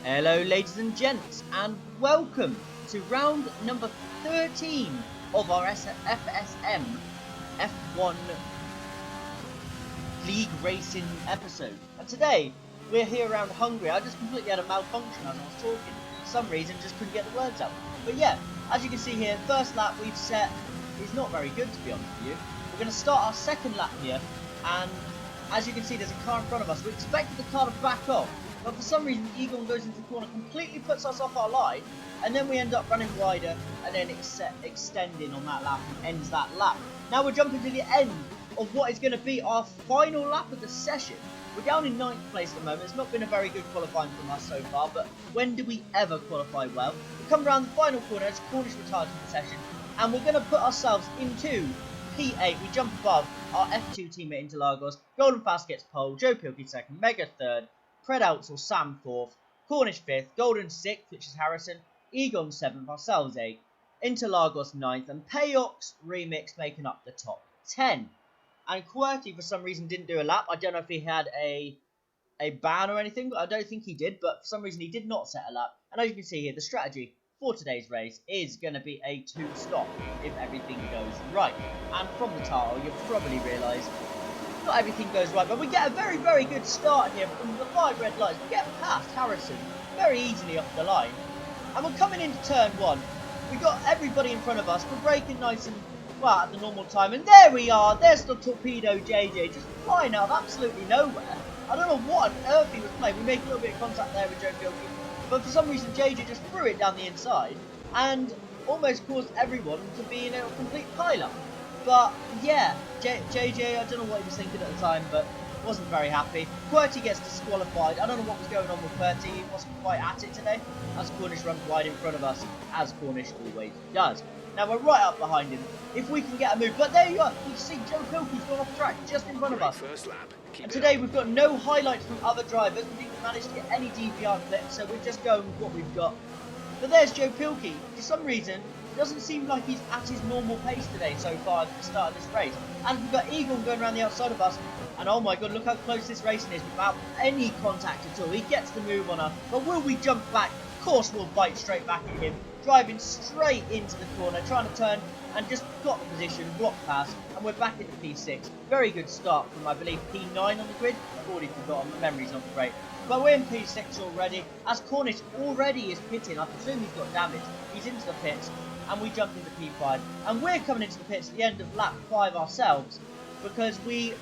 Hello ladies and gents, and welcome to round number 13 of our FSM F1 League Racing episode. And today, we're here around Hungary. I just completely had a malfunction as I was talking. For some reason, just couldn't get the words out. But yeah, as you can see here, first lap we've set is not very good, to be honest with you. We're going to start our second lap here, and as you can see, there's a car in front of us. We expected the car to back off, but for some reason, Egon goes into the corner, completely puts us off our line, and then we end up running wider, and then extending on that lap, and ends that lap. Now we're jumping to the end of what is going to be our final lap of the session. We're down in 9th place at the moment. It's not been a very good qualifying from us so far, but when do we ever qualify well? We come around the final corner as Cornish retired from the session, and we're going to put ourselves into P8. We jump above our F2 teammate Interlagos. Golden Fast gets pole, Joe Pilkey second, Mega third, Predouts or Sam fourth, Cornish fifth, Golden sixth, which is Harrison, Egon seventh, ourselves eighth, Interlagos ninth, and Payox Remix making up the top 10. And QWERTY for some reason didn't do a lap. I don't know if he had a ban or anything, but I don't think he did. But for some reason he did not set a lap. And as you can see here, the strategy for today's race is going to be a 2-stop if everything goes right. And from the title, you'll probably realise not everything goes right, but we get a very, very good start here from the 5 red lights. We get past Harrison very easily off the line. And we're coming into turn 1. We got everybody in front of us. We're braking nice and well at the normal time. And there we are. There's the Torpedo JJ just flying out of absolutely nowhere. I don't know what on earth he was playing. We made a little bit of contact there with Joe Gilkey, but for some reason JJ just threw it down the inside and almost caused everyone to be in a complete pile-up. But yeah, JJ, I don't know what he was thinking at the time, but wasn't very happy. QWERTY gets disqualified. I don't know what was going on with QWERTY. He wasn't quite at it today, as Cornish runs wide in front of us, as Cornish always does. Now we're right up behind him, if we can get a move. But there you are, you see Joe Pilkey's gone off track just in front of us. And today we've got no highlights from other drivers. We didn't manage to get any DVR clips, so we're just going with what we've got. But there's Joe Pilkey. For some reason, it doesn't seem like he's at his normal pace today so far at the start of this race. And we've got Egon going around the outside of us. And oh my god, look how close this racing is without any contact at all. He gets the move on us. But will we jump back? Of course we'll bite straight back at him. Driving straight into the corner, trying to turn, and just got the position, block pass, and we're back into P6. Very good start from, I believe, P9 on the grid. I've already forgotten, my memory's not great. But we're in P6 already, as Cornish already is pitting. I presume he's got damage. He's into the pits, and we jump into P5. And we're coming into the pits at the end of lap 5 ourselves, because we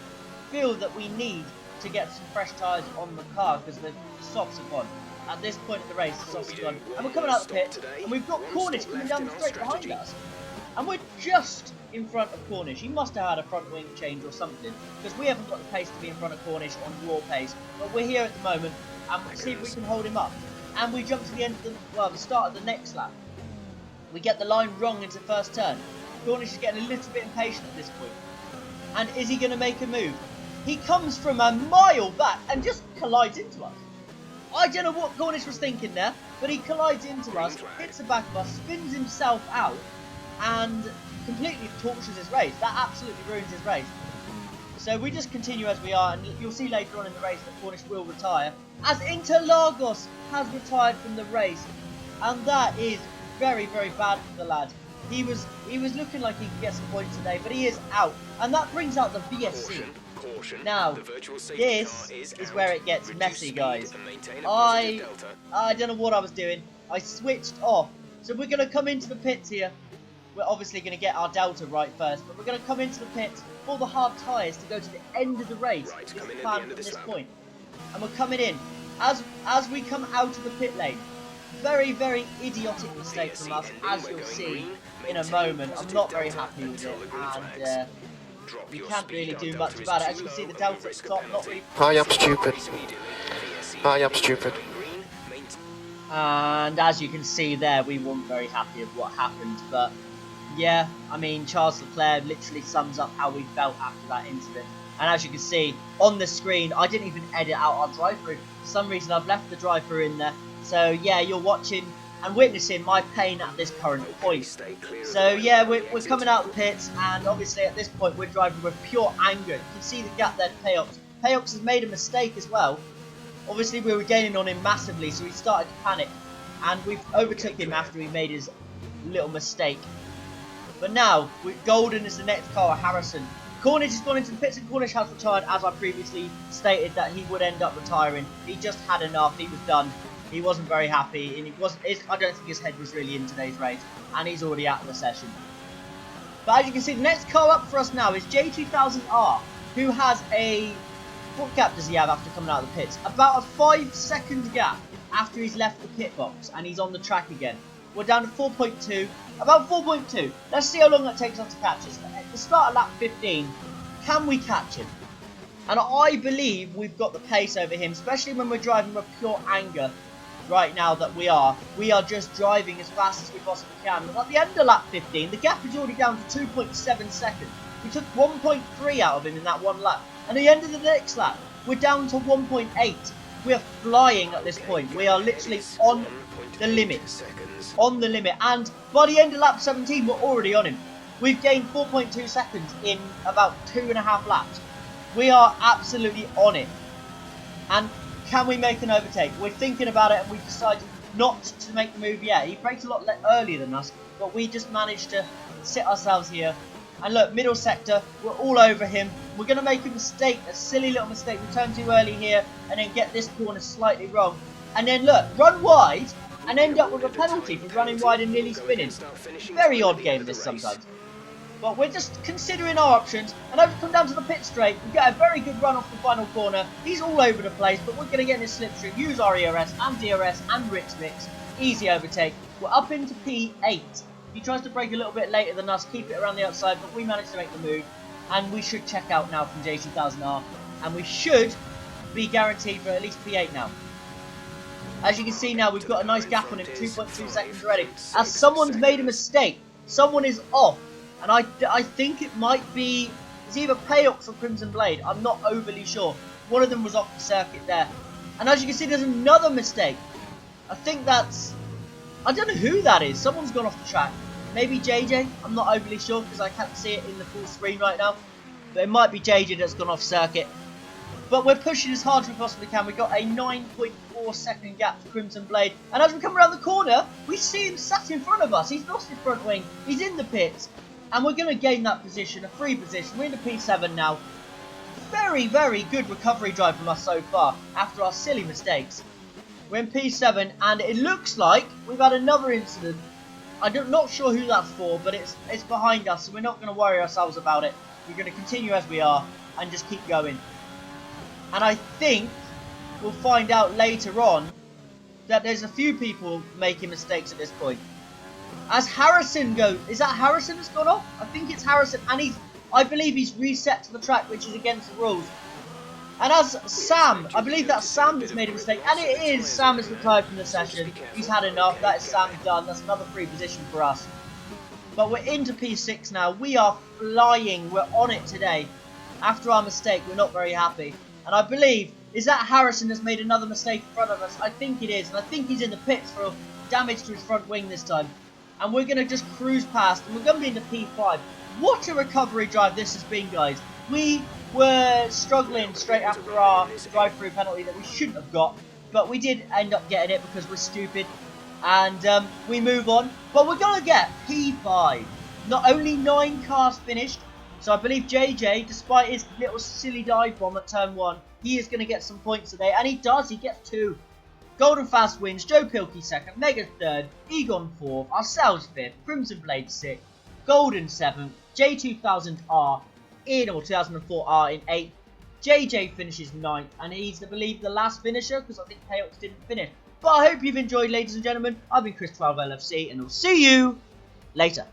feel that we need to get some fresh tyres on the car, because the softs are gone. At this point of the race, the softs are gone. And we're coming out the pit, and we've got Cornish coming down the straight behind us. And we're just in front of Cornish. He must have had a front wing change or something, because we haven't got the pace to be in front of Cornish on raw pace. But we're here at the moment, and we'll see if we can hold him up. And we jump to the end of the start of the next lap. We get the line wrong into the first turn. Cornish is getting a little bit impatient at this point. And is he going to make a move? He comes from a mile back and just collides into us. I don't know what Cornish was thinking there, but he collides into us, hits the back of us, spins himself out, and completely torches his race. That absolutely ruins his race. So we just continue as we are, and you'll see later on in the race that Cornish will retire, as Interlagos has retired from the race, and that is very, very bad for the lad. He was looking like he could get some points today, but he is out, and that brings out the VSC. Now, this is where it gets messy, guys. I don't know what I was doing. I switched off. So we're going to come into the pits here. We're obviously going to get our delta right first, but we're going to come into the pits for the hard tyres to go to the end of the race. This is the plan from this point. And we're coming in. As we come out of the pit lane, very, very idiotic mistake from us, as you'll see in a moment. I'm not very happy with it, and we can't really do much about it. As you can see, the delta at the top, not really... I am stupid. I am stupid. And as you can see there, we weren't very happy with what happened, but yeah, I mean, Charles Leclerc literally sums up how we felt after that incident. And as you can see on the screen, I didn't even edit out our drive-through. For some reason, I've left the drive-through in there. So yeah, you're watching and witnessing my pain at this current point. So yeah, we're coming out of the pits, and obviously at this point we're driving with pure anger. You can see the gap there to Payox. Payox has made a mistake as well. Obviously, we were gaining on him massively, so he started to panic. And we overtook him after he made his little mistake. But now, Golden is the next car, Harrison. Cornish has gone into the pits, and Cornish has retired, as I previously stated that he would end up retiring. He just had enough. He was done. He wasn't very happy, and I don't think his head was really in today's race, and he's already out of the session. But as you can see, the next car up for us now is J2000R, who has a... What gap does he have after coming out of the pits? About a 5-second gap after he's left the pit box, and he's on the track again. We're down to 4.2, about 4.2. Let's see how long it takes us to catch us. At the start of lap 15, can we catch him? And I believe we've got the pace over him, especially when we're driving with pure anger right now that we are. We are just driving as fast as we possibly can. And at the end of lap 15, the gap is already down to 2.7 seconds. We took 1.3 out of him in that one lap. And at the end of the next lap, we're down to 1.8. We are flying at this point. We are literally on the limit. On the limit. And by the end of lap 17, we're already on him. We've gained 4.2 seconds in about 2.5 laps. We are absolutely on it. And can we make an overtake? We're thinking about it, and we've decided not to make the move yet. He braked a lot earlier than us, but we just managed to sit ourselves here. And look, middle sector, we're all over him. We're going to make a mistake, a silly little mistake. We turn too early here, and then get this corner slightly wrong. And then look, run wide, and end up with a penalty for running wide and nearly spinning. Very odd game this sometimes. But we're just considering our options, and as we come down to the pit straight, we get a very good run off the final corner. He's all over the place, but we're going to get in his slipstream, use our ERS and DRS and Ritz Mix. Easy overtake. We're up into P8. He tries to brake a little bit later than us, keep it around the outside, but we managed to make the move. And we should check out now from J2000R, and we should be guaranteed for at least P8 now. As you can see now, we've got a nice gap on him, 2.2 seconds already. As someone's made a mistake, someone is off. And I think it might be, it's either Payox or Crimson Blade. I'm not overly sure. One of them was off the circuit there. And as you can see, there's another mistake. I think that's, I don't know who that is. Someone's gone off the track. Maybe JJ. I'm not overly sure because I can't see it in the full screen right now. But it might be JJ that's gone off circuit. But we're pushing as hard as we possibly can. We've got a 9.4 second gap to Crimson Blade. And as we come around the corner, we see him sat in front of us. He's lost his front wing. He's in the pits. And we're going to gain that position, a free position. We're in the P7 now. Very, very good recovery drive from us so far after our silly mistakes. We're in P7 and it looks like we've had another incident. I'm not sure who that's for, but it's behind us, so we're not going to worry ourselves about it. We're going to continue as we are and just keep going. And I think we'll find out later on that there's a few people making mistakes at this point. As Harrison goes, is that Harrison that's gone off? I think it's Harrison, and I believe he's reset to the track, which is against the rules. And as Sam, I believe that's Sam that's made a mistake, and it is Sam that's retired from the session. He's had enough. That is Sam done. That's another free position for us. But we're into P6 now. We are flying. We're on it today. After our mistake, we're not very happy. And I believe, is that Harrison that's made another mistake in front of us? I think it is, and I think he's in the pits for damage to his front wing this time. And we're going to just cruise past, and we're going to be into P5. What a recovery drive this has been, guys. We were struggling straight after our drive-through penalty that we shouldn't have got. But we did end up getting it because we're stupid. And we move on. But we're going to get P5. Not only 9 cars finished. So I believe JJ, despite his little silly dive bomb at turn 1, he is going to get some points today. And he does. He gets 2. Golden Fast wins, Joe Pilkey 2nd, Mega 3rd, Egon 4th, ourselves 5th, Crimson Blade 6th, Golden 7th, J2000R in, or 2004R in 8th, JJ finishes 9th, and he's, I believe, the last finisher, because I think Payox didn't finish. But I hope you've enjoyed, ladies and gentlemen. I've been Chris12LFC, and I'll see you later.